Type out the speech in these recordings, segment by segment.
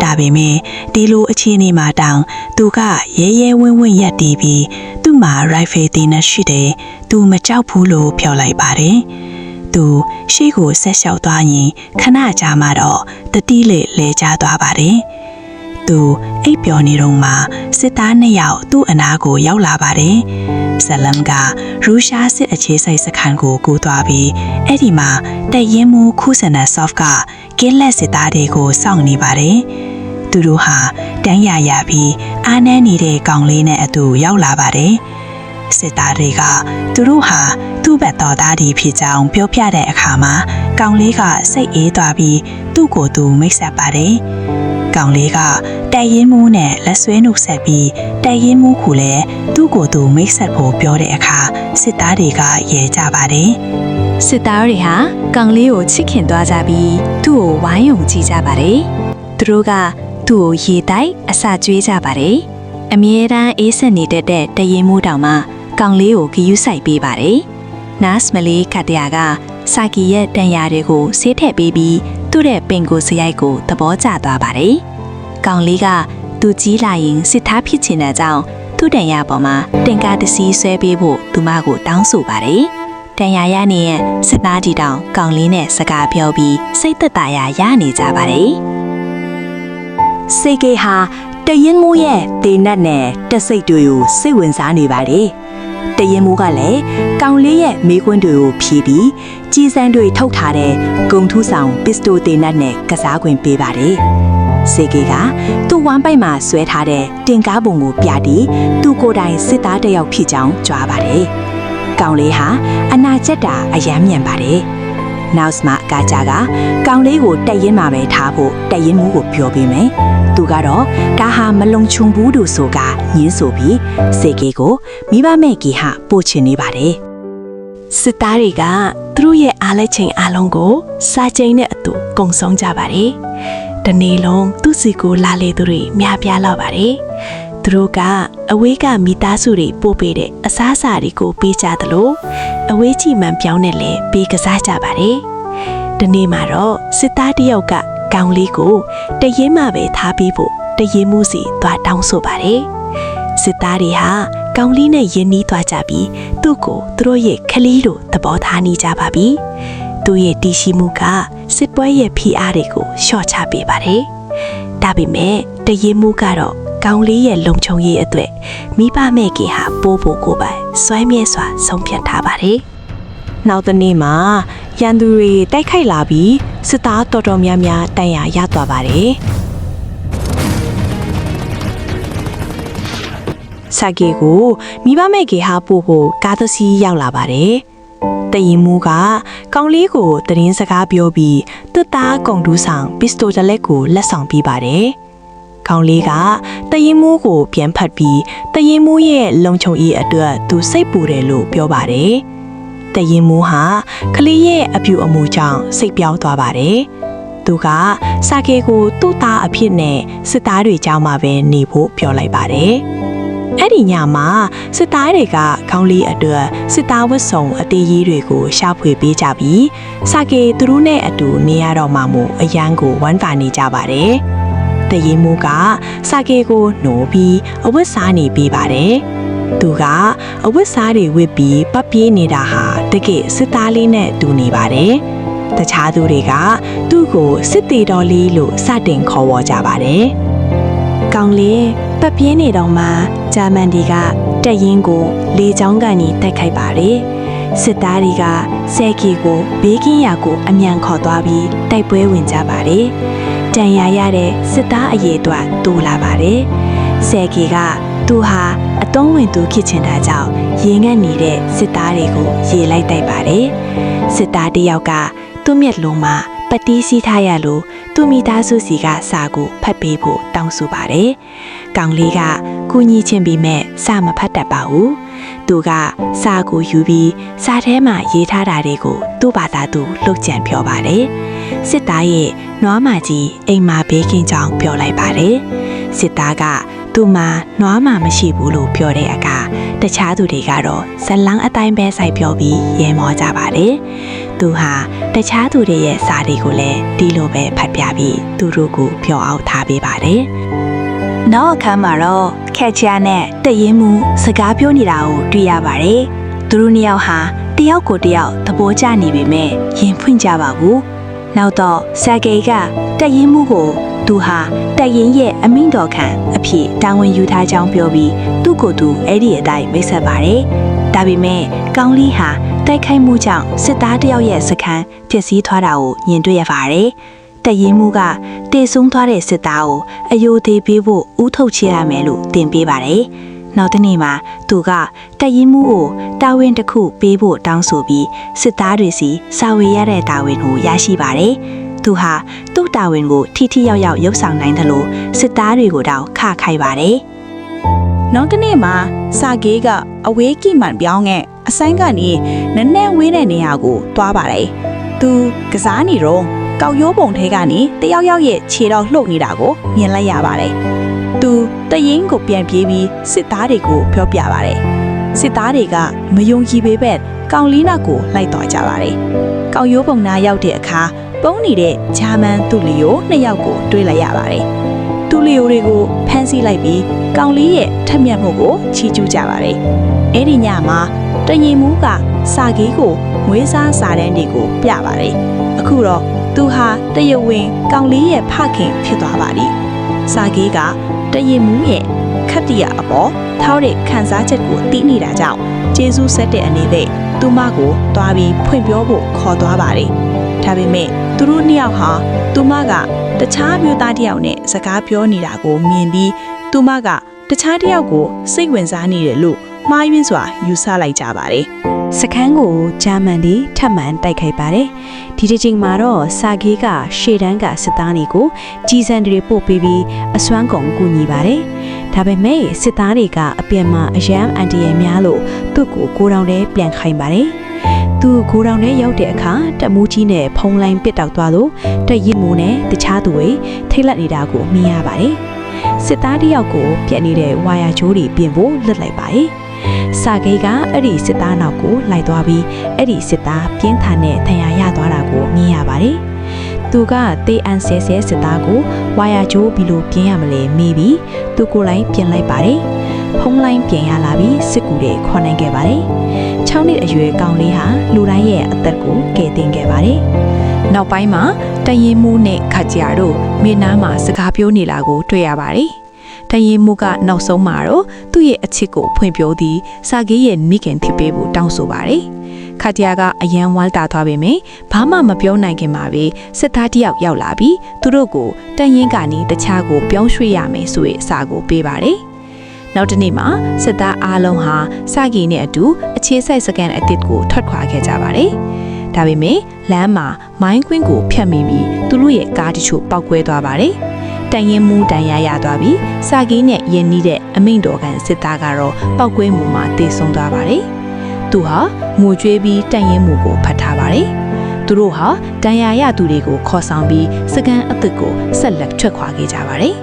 ဒါပေမဲ့ဒီလိုအခြေအနေမှာတောင်သူကရဲရဲဝင်းဝင်းရက်တီးပြီးသူ့မှာ rifle သေးနဲ့ရှိတယ်သူမကြောက်ဘူးလို့ပြောလိုက်ပါတယ်သူရှေ့ကိုဆက်လျှောက်သွားရင်ခဏကြာမှတော့တတိလေးလဲကျသွားပါတယ်သူအိပ်ပျော်နေတော့မှစစ်သား2ယောက်သူ့အနားကိုရောက်လာပါတယ်ဇလမ်ကရူရှားစစ်အခြေစိုက်စခန်းကိုကူးသွားပြီးအဲ့ဒီမှာတပ်ရင်းမှူးခုဆန်နာဆော့ဖ်ကကင်းလက်စစ်သားတွေကိုစောင့်နေပါတယ်သူတို့ဟာတန်းရရပြီးအားနည်းနေတဲ့ကောင်လေးနဲ့အတူရောက်လာပါတယ်စစ်သားတွေကသူတို့ဟာသူ့ဘက်တော်သားတွေဖြစ်ကြောင်းပြောပြတဲ့အခါမှာကောင်လေးကစိတ်အေးသွားပြီးသူ့ကိုယ်သူမိတ်ဆက်ပါတယ်ကောင်လေးကတိုက်ရင်မှုနဲ့လက်ဆွဲနှုတ်ဆက်ပြီးတိုက်ရင်မှုကိုလည်းသူ့ကိုယ်သူမိတ်ဆက်ဖို့ပြောတဲ့အခါစစ်သားတွေကရဲကြပါတယ်စစ်သားတွေဟာကောင်လေးကိုချစ်ခင်သွားကြပြီးသူ့ကိုဝိုင်းယုံကြည့်ကြပါတယ်သူတို့ကသူ့ကိုရေတိုက်အစာကျွေးကြပါတယ်အမြဲတမ်းအေးဆက်နေတဲ့တရင်မှုတောင်မှကောင်လေးကိုဂယုစိုက်ပေးပါတယ်နတ်မလေးခတ်တရာကစာကီရဲ့တန်ရာတွေကိုဆေးထည့်ပေးပြီးသူ့ရဲ့ပင်ကိုစရိုက်ကိုသဘောကျသွားပါတယ်ကောင်လေးကသူကြီးလာရင်စစ်သားဖြစ်ချင်တဲ့ကြောင့်သူ့တန်ရာပေါ်မှာတင်ကားတစ်စီးဆွဲပေးဖို့သူမကိုတောင်းဆိုပါတယ်တန်ရာရနေတဲ့စစ်သားကြီးတောင်ကောင်လေးနဲ့စကားပြောပြီးစိတ်သက်သာရာရနေကြပါတယ်စေကေဟာတရင်မိုးရဲ့ဒေနတ်နဲ့တက်စိတ်တွေကိုစိတ်ဝင်စားနေပါတယ်တရင်မိုးကလည်းကောင်လေးရဲ့မေးခွန်းတွေကိုဖြေပြီးကြီးစန်းတွေထုတ်ထားတဲ့ဂုံထူးဆောင်ပစ္စတိုဒေနတ်နဲ့ကစားခွင့်ပေးပါတယ်စေကေကသူ့ဝမ်းပိုက်မှာဆွဲထားတဲ့တင်ကားပုံကိုပြပြီးသူ့ကိုယ်တိုင်စစ်သားတစ်ယောက်ဖြစ်ကြောင်းကြွားပါတယ်ကောင်လေးဟာအနာကျက်တာအယမ်းမြန်ပါတယ်နောက်မှအကကြကကောင်လေးကိုတက်ရင်မှာပဲထားဖို့တက်ရင်မှုကိုပြောပေးမယ်သူကတော့ဒါဟာမလုံခြုံဘူးလို့ဆိုကညင်းဆိုပြီးစေကေကိုမိဘမဲ့ကြီးဟာပို့ချင်နေပါတယ်စစ်သားတွေကသူတို့ရဲ့အားလက်ချိန်အားလုံးကိုစာချိန်နဲ့အတူကုံဆုံးကြပါတယ်တနေ့လုံးသူ့စီကိုလာလေသူတွေများပြားလာပါတယ်သူတို့ကအဝေးကမိသားစုတွေပို့ပေးတဲ့အစားအစာတွေကိုပေးကြသလိုအဝေးကြီးမှန်ပြောင်းနဲ့လည်းပေးကစားကြပါတယ်ဒီနေ့မှာတော့စစ်သားတယောက်ကကောင်လေးကိုတရင်မှပဲထားပြီးဖို့တရင်မှုစီသွားတောင်းဆိုပါတယ်စစ်သားတွေဟာကောင်လေးနဲ့ယဉ်နီးသွားကြပြီးသူ့ကိုသူတို့ရဲ့ခလေးလိုသဘောထားနေကြပါပြီသူ့ရဲ့တည်ရှိမှုကစစ်ပွဲရဲ့ဖိအားတွေကိုလျှော့ချပေးပါတယ်ဒါပေမဲ့တရင်မှုကတော့ကောင်လေးရဲ့လုံခြုံရေးအတွက်မိဘမဲ့ကြီးဟာပိုးဖို့ကိုပိုင်စွဲမြဲစွာဆုံးဖြတ်ထားပါတယ်နောက်တစ်နေ့မှာရန်သူတွေတိုက်ခိုက်လာပြီးစစ်သားတော်တော်များများတန်ရာရသွားပါတယ်ဆာဂေကိုမိဘမဲ့ကေဟာပို့ဖို့ကားသစီးရောက်လာပါတယ်တရင်မူကကောင်လေးကိုတရင်စကားပြောပြီးသူ့သားကုံတူးဆောင်ပစ္စတိုတလက်ကိုလက်ဆောင်ပေးပါတယ်ကောင်လေးကတရင်မူကိုပြန်ဖတ်ပြီးတရင်မူရဲ့လုံခြုံရေးအတွက်သူစိတ်ပူတယ်လို့ပြောပါတယ်တရင်မူဟာကလေးရဲ့အပြူအမူကြောင့်စိတ်ပြောင်းသွားပါတယ်သူကစာကေကိုသူ့သားအဖြစ်နဲ့စစ်သားတွေကြောင်းမှာပဲနေဖို့ပြောလိုက်ပါတယ်အဲ့ဒီညမှာစစ်သားတွေကခေါင်းလေးအတွက်စစ်သားဝတ်စုံအသေးကြီးတွေကိုရှာဖွေပေးကြပြီးစာကေသူတို့နဲ့အတူနေရတော့မှမို့အရန်ကိုဝမ်းသာနေကြပါတယ်တရင်မူကစာကေကိုနှိုးပြီးအဝတ်စားနေပေးပါတယ်သူကအဝတ်စားတွေဝတ်ပြီးပတ်ပြေးနေတာဟာတကယ်စစ်သားလေးနဲ့တူနေပါတယ်တခြားသူတွေကသူ့ကိုစစ်သေးတော်လေးလို့စတင်ခေါ်ဝေါ်ကြပါတယ်ကောင်လေးပတ်ပြင်းနေတော့မှဂျာမန်တွေကတက်ရင်ကိုလေကြောင်းကနေတိုက်ခိုက်ပါတယ်စစ်သားတွေကဆဲကီကိုဘေးကင်းရာကိုအမြန်ခေါ်သွားပြီးတိုက်ပွဲဝင်ကြပါတယ်တန်ရာရတဲ့စစ်သားအရေးအတွက်တိုးလာပါတယ်ဆဲကီကသူဟာအတုံးဝင်သူဖြစ်ချင်တာကြောင့်ရေငတ်နေတဲ့စစ်သားတွေကိုရေလိုက်တိုက်ပါတယ်စစ်သားတယောက်ကသူ့မျက်လုံးမှာပတိစီးထားရလို့သူမိသားစုစီကစာကိုဖတ်ပေးဖို့တောင်းဆိုပါတယ်။ကောင်လေးကကူညီချင်းပြီးမဲ့စာမဖတ်တတ်ပါဘူး။သူကစာကိုယူပြီးစာထဲမှာရေးထားတာတွေကိုသူ့ဘာသာသူလှုပ်ကြံပြောပါတယ်။စစ်သားရဲ့နွားမကြီးအိမ်မှာဘေးကင်းကြောင်းပြောလိုက်ပါတယ်။စစ်သားကသူ့မှာနွားမမရှိဘူးလို့ပြောတဲ့အခါတခြားသူတွေကတော့ဇလန်းအတိုင်းပဲစိုက်ပြောပြီးရဲမောကြပါတယ်။သူဟာတ တခြားသူတွေရဲ့စာတွေကိုလည်းဒီလိုပဲဖတ်ပြပြီးသူတို့ကိုပျော်အောင်ထားပေးပါတယ်။နောက်အခန်းမှာတော့ခက်ချာနဲ့တရင်မှုစကားပြောနေတာကိုတွေ့ရပါတယ်။သူတို့နှစ်ယောက်ဟာတယောက်ကိုတယောက်သဘောကျနေပေမဲ့ရင်ဖွင့်ကြပါဘူး။နောက်တော့ဆာဂေကတရင်မှုကိုသူဟာတရင်ရဲ့အမိန့်တော်ခံအဖြစ်တာဝန်ယူထားကြောင်းပြောပြီးသူ့ကိုယ်သူအဲ့ဒီအတိုင်းမိတ်ဆက်ပါတယ်။ဒါပေမဲ့ကောင်းလေးဟာတိုက်ခိုက်မှုကြောင့်စစ်သားတယောက်ရဲ့စခန်းပျက်စီးသွားတာကိုမြင်တွေ့ရပါတယ်။တရင်မှုကတေဆုံးသွားတဲ့စစ်သားကိုအယိုသေးပေးဖို့ဥထုတ်ချရမယ်လို့တင်ပေးပါတယ်။နောက်တစ်နေ့မှာသူကတရင်မှုကိုတာဝန်တစ်ခုပေးဖို့တောင်းဆိုပြီးစစ်သားတွေစီစာဝေရတဲ့တာဝန်ကိုရရှိပါတယ်။သူဟာသူ့တာဝန်ကိုထိထိရောက်ရောက်ရုပ်ဆောင်နိုင်တယ်လို့စစ်သားတွေကိုတောင်ခခိုက်ပါတယ်။နောက်တစ်နေ့မှာစာဂေးကအဝေးကိမှန်ပြောင်းခဲ့အဆိုင်ကနေနည်းနည်းဝေးတဲ့နေရာကိုတွားပါတယ်။သူကစားနေတော့ကောက်ရိုးပုံထဲကနေတယောက်ယောက်ရဲ့ခြေတော်လှုပ်နေတာကိုမြင်လိုက်ရပါတယ်။သူတရင်ကိုပြန်ပြေးပြီးစစ်သားတွေကိုပြောပြပါတယ်။စစ်သားတွေကမယုံကြည်ပေမဲ့ကောင်လီနာကိုလိုက်သွားကြပါတယ်။ကောက်ရိုးပုံနာရောက်တဲ့အခါပုံနေတဲ့ဂျာမန်သူလီယိုနှစ်ယောက်ကိုတွေ့လိုက်ရပါတယ်။သူလီယိုတွေကိုဖမ်းဆီးလိုက်ပြီးကောင်လေးရဲ့ထက်မြက်မှုကိုချီးကျူးကြပါတယ်။အဲ့ဒီညမှာတရင်မူးကစာဂေးကိုမွေးစားစာတန်းတွေကိုပြပါတယ်။အခုတော့သူဟာတရဝင်းကောင်လေးရဲ့ဖခင်ဖြစ်သွားပါပြီ။စာဂေးကတရင်မူးရဲ့ခတ္တရအပေါ်ထောက်တဲ့ခံစားချက်ကိုသိနေတာကြောင့်ကျေးဇူးဆက်တဲ့အနေနဲ့သူမကိုတွားပြီးဖွင့်ပြောဖို့ခေါ်သွားပါတယ်။ဒါပေမဲ့သူတို့နှစ်ယောက်ဟာသူမကတခြားမျိုးသားတစ်ယောက်နဲ့စကားပြောနေတာကိုမြင်ပြီးသူမကတခြားတစ်ယောက်ကိုစိတ်ဝင်စားနေတယ်လို့မှားယွင်းစွာယူဆလိုက်ကြပါတယ်။စခန်းကိုဂျာမန်တွေထပ်မံတိုက်ခိုက်ပါတယ်။ဒီတစ်ချိန်မှာတော့စာဂေးကရှေ့တန်းကစစ်သားတွေကိုကြီးစံတွေပို့ပေးပြီးအစွမ်းကုန်ကူညီပါတယ်။ဒါပေမဲ့စစ်သားတွေကအပြင်မှာအရန်အန်တီရဲ့များလို့သူ့ကိုကိုတောင်ထဲပြန်ခိုင်းပါတယ်။သူကိုတောင်ထဲရောက်တဲ့အခါတက်မူးကြီးနဲ့ဖုံးလိုင်းပစ်တောက်သွားလို့တက်ရည်မူနဲ့တခြားသူတွေထိတ်လန့်နေတာကိုမြင်ရပါတယ်။စစ်သားတယောက်ကိုပြက်နေတဲ့ဝါယာချိုးတွေပြင်ဖို့လွတ်လိုက်ပါတယ်။စာဂေးကအဲ့ဒီစစ်သားနောက်ကိုလိုက်သွားပြီးအဲ့ဒီစစ်သားပြင်းထန်တဲ့ထန်ရာရသွားတာကိုမြင်ရပါတယ်။သူကတေးအန်ဆဲဆဲစစ်သားကိုဝါယာချိုးဘီလိုပြင်းရမလဲမေးပြီးသူကိုယ်လိုက်ပြင်လိုက်ပါတယ်။ဖုံးလိုင်းပြင်ရလာပြီးစစ်ကူတွေခေါ်နိုင်ခဲ့ပါတယ်။6နှစ်အရွယ်ကောင်လေးဟာလူတိုင်းရဲ့အသက်ကိုကယ်တင်ခဲ့ပါတယ်။နောက်ပိုင်းမှာတရင်မူးနဲ့ခကြတို့မြေနားမှာစကားပြောနေလာကိုတွေ့ရပါတယ်။တရင်မူးကနောက်ဆုံးမှာတော့သူ့ရဲ့အချစ်ကိုဖွင့်ပြောသည်စာဂေးရဲ့မိခင်ဖြစ်ပေးဖို့တောင်းဆိုပါတယ်။ခကြကအယံဝါလ်တာသွားပေမယ့်ဘာမှမပြောနိုင်ခင်မှာပဲစစ်သားတယောက်ရောက်လာပြီးသူတို့ကိုတရင်ကနေတခြားကိုပြောင်းရွှေ့ရမယ်ဆိုတဲ့အစာကိုပေးပါတယ်။နောက်တစ်နေ့မှာစစ်သားအားလုံးဟာစာဂေးနဲ့အတူအခြေစိုက်စကန်အသစ်ကိုထွက်ခွာခဲ့ကြပါတယ်။ဒါပေမဲ့လမ်းမှာမိုင်းကွင်းကိုဖြတ်မိပြီးသူတို့ရဲ့ကားတချို့ပောက်ကွဲသွားပါတယ်။တန်ရင်မူတန်ရရသွားပြီးစာကီးနဲ့ယဉ်နီးတဲ့အမိန့်တော်ကန်စစ်သားကတော့ပောက်ကွဲမှုမှာတေဆုံးသွားပါတယ်။သူဟာငိုကြွေးပြီးတန်ရင်မူကိုဖတ်ထားပါတယ်။သူတို့ဟာတန်ရရသူတွေကိုခေါ်ဆောင်ပြီးစကန်အသစ်ကိုဆက်လက်ထွက်ခွာခဲ့ကြပါတယ်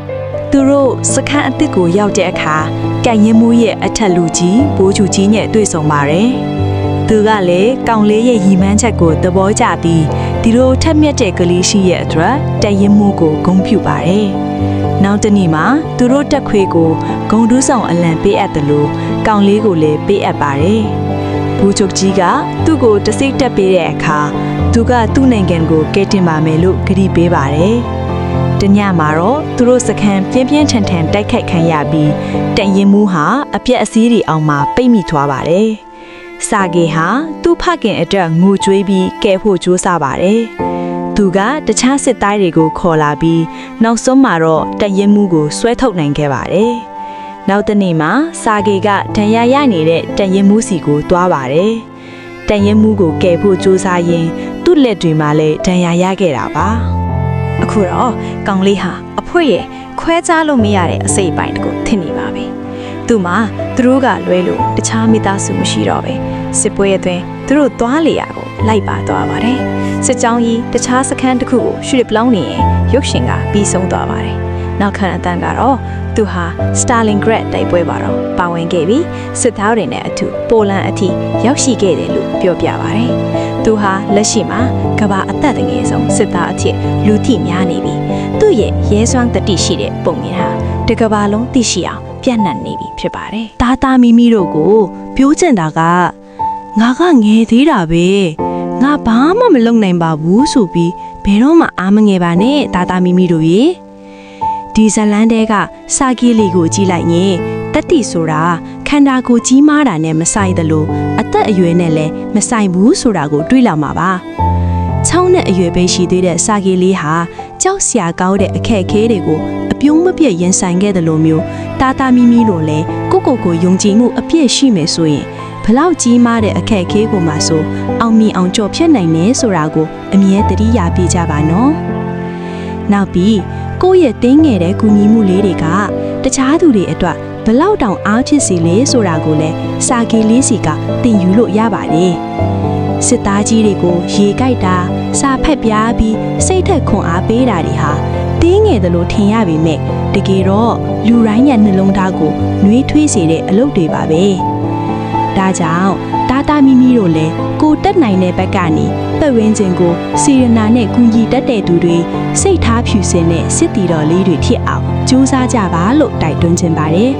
။သူတို့စခန်းအသစ်ကိုရောက်တဲ့အခါတန်ရင်မူရဲ့အထက်လူကြီးဘိုးချူကြီးနဲ့တွေ့ဆုံပါတယ်။သူကလည်းကောင်လေးရဲ့ရီမန်းချက်ကိုသဘောကျပြီးဒီလိုထက်မြက်တဲ့ကလေးရှိရဲ့အတွက်တရင်မှုကိုဂုဏ်ပြုပါတယ်။နောက်တစ်နေ့မှာသူတို့တက်ခွေကိုဂုံတူးဆောင်အလံပေးအပ်တယ်လို့ကောင်လေးကိုလည်းပေးအပ်ပါတယ်။ဘူချုပ်ကြီးကသူ့ကိုတစိမ့်တက်ပေးတဲ့အခါသူကသူ့နိုင်ငံကိုကယ်တင်ပါမယ်လို့ကတိပေးပါတယ်။တညမှာတော့သူတို့စခန်းပြင်းပြင်းထန်ထန်တိုက်ခိုက်ခံရပြီးတရင်မှုဟာအပြက်အစည်းတွေအောင်မှာပိတ်မိသွားပါတယ်။စာဂေးဟာသူ့ဖခင်အတွက်ငိုကြွေးပြီးကယ်ဖို့ကြိုးစားပါတယ်။သူကတခြားစစ်သားတွေကိုခေါ်လာပြီးနောက်ဆုံးမှာတော့တရင်မှုကိုဆွဲထုတ်နိုင်ခဲ့ပါတယ်။နောက်တစ်နေ့မှာစာဂေးကဒဏ်ရာရနေတဲ့တရင်မှုစီကိုတွားပါတယ်။တရင်မှုကိုကယ်ဖို့ကြိုးစားရင်းသူ့လက်တွေမှာလည်းဒဏ်ရာရခဲ့တာပါ။အခုတော့ကောင်လေးဟာအဖွက်ရဲ့ခွဲခြားလို့မရတဲ့အစိတ်အပိုင်းတကူထင်နေပါပြီ။သူမှာသူတို့ကလွဲလို့တခြားမိသားစုမရှိတော့ပဲစစ်ပွဲအတွင်းသူတို့သွားလေရာကိုလိုက်ပါသွားပါတယ်စစ်ကြောင်းကြီးတခြားစခန်းတစ်ခုကိုရွှေ့ပြောင်းနေရင်ရုပ်ရှင်ကပြီးဆုံးသွားပါတယ် နောက်ခံအတန်းကတော့သူဟာ Stalingrad တိုက်ပွဲပါတော့ပါဝင်ခဲ့ပြီးစစ်သားတွေနဲ့အတူပိုလန်အထိရောက်ရှိခဲ့တယ်လို့ပြောပြပါတယ်။သူဟာလက်ရှိမှာကမ္ဘာအသက်အငယ်ဆုံးစစ်သားအဖြစ်လူသိများနေပြီးသူ့ရဲ့ရဲစွမ်းတတိရှိတဲ့ပုံမြင်ဟာတကမ္ဘာလုံးသိရှိအောင်ပြန့်နှံ့နေပြီဖြစ်ပါတယ်။ တာတာမီမီတို့ကိုပြောချင်တာကငါကငယ်သေးတာပဲငါဘာမှမလုပ်နိုင်ပါဘူးဆိုပြီးဘယ်တော့မှအားမငယ်ပါနဲ့တာတာမီမီတို့ရေဒီဇလန်တဲကစာကီလီကိုကြည့်လိုက်ရင်တတိဆိုတာခန္ဓာကိုယ်ကြီးမားတာနဲ့မဆိုင်သလိုအသက်အရွယ်နဲ့လည်းမဆိုင်ဘူးဆိုတာကိုတွေးလာမှာပါချောင်းနဲ့အရွယ်ပဲရှိသေးတဲ့စာကီလေးဟာကြောက်စရာကောင်းတဲ့အခက်အခဲတွေကိုအပြုံးမပြတ်ရင်ဆိုင်ခဲ့တယ်လို့မျိုးတာတာမီမီတို့လည်းကိုယုံကြည်မှုအပြည့်ရှိမယ်ဆိုရင်ဘလောက်ကြီးမားတဲ့အခက်အခဲကိုမှဆိုအောင်မြင်အောင်ကြော်ဖြတ်နိုင်တယ်ဆိုတာကိုအမြဲတတိယပြကြပါနော်နောက်ပြီးကိုယ့်ရဲ့တင်းငယ်တဲ့ကူညီမှုလေးတွေကတခြားသူတွေအတွက်ဘလောက်တောင်အားဖြစ်စီလဲဆိုတာကိုလည်းစာကီလေးစီကသင်ယူလို့ရပါတယ်စစ်သားကြီးတွေကိုရေကြိုက်တာစာဖက်ပြားပြီးစိတ်ထက်ခွန်အားပေးတာတွေဟာတင်းငယ်တယ်လို့ထင်ရပေမဲ့တကယ်တော့လူတိုင်းရဲ့နှလုံးသားကိုနှွေးထွေးစေတဲ့အလုပ်တွေပါပဲဒါကြောင့်တာတာမီမီတို့လည်းကိုတက်နိုင်တဲ့ဘက်ကနေပတ်ဝန်းကျင်ကိုစီရနာနဲ့ကူညီတတ်တဲ့သူတွေစိတ်ထားဖြူစင်တဲ့စစ်တီတော်လေးတွေဖြစ်အောင်ကြိုးစားကြပါလို့တိုက်တွန်းချင်ပါတယ်